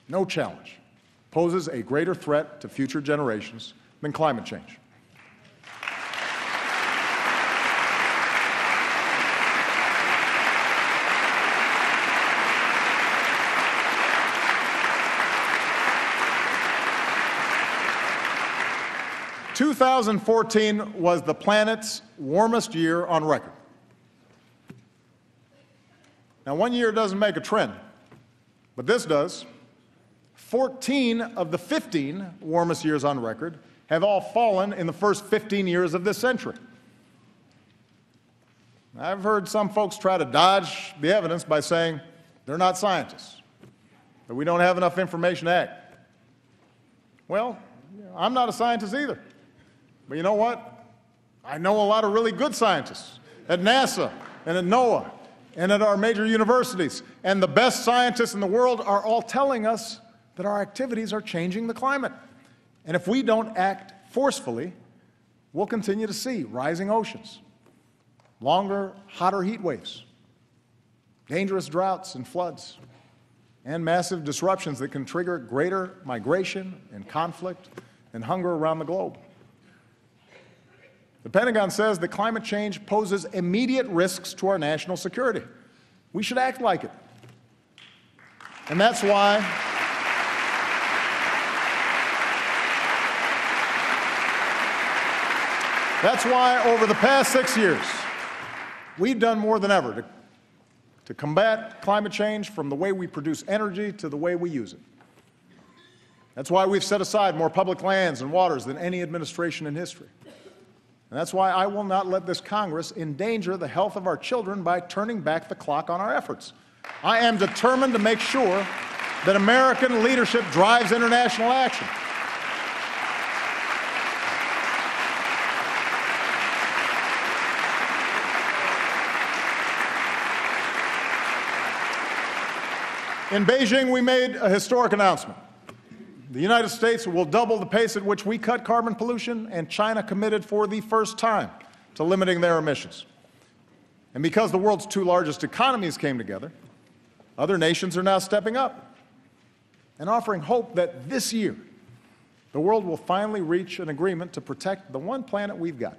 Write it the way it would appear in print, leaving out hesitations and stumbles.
no challenge poses a greater threat to future generations than climate change. "2014 was the planet's warmest year on record." Now, one year doesn't make a trend, but this does. 14 of the 15 warmest years on record have all fallen in the first 15 years of this century. I've heard some folks try to dodge the evidence by saying they're not scientists, that we don't have enough information to act. Well, I'm not a scientist either. But you know what? I know a lot of really good scientists at NASA and at NOAA and at our major universities. And the best scientists in the world are all telling us that our activities are changing the climate. And if we don't act forcefully, we'll continue to see rising oceans, longer, hotter heat waves, dangerous droughts and floods, and massive disruptions that can trigger greater migration and conflict and hunger around the globe. The Pentagon says that climate change poses immediate risks to our national security. We should act like it. And that's why over the past 6 years, we've done more than ever to combat climate change, from the way we produce energy to the way we use it. That's why we've set aside more public lands and waters than any administration in history. And that's why I will not let this Congress endanger the health of our children by turning back the clock on our efforts. I am determined to make sure that American leadership drives international action. In Beijing, we made a historic announcement. The United States will double the pace at which we cut carbon pollution, and China committed for the first time to limiting their emissions. And because the world's two largest economies came together, other nations are now stepping up and offering hope that this year the world will finally reach an agreement to protect the one planet we've got.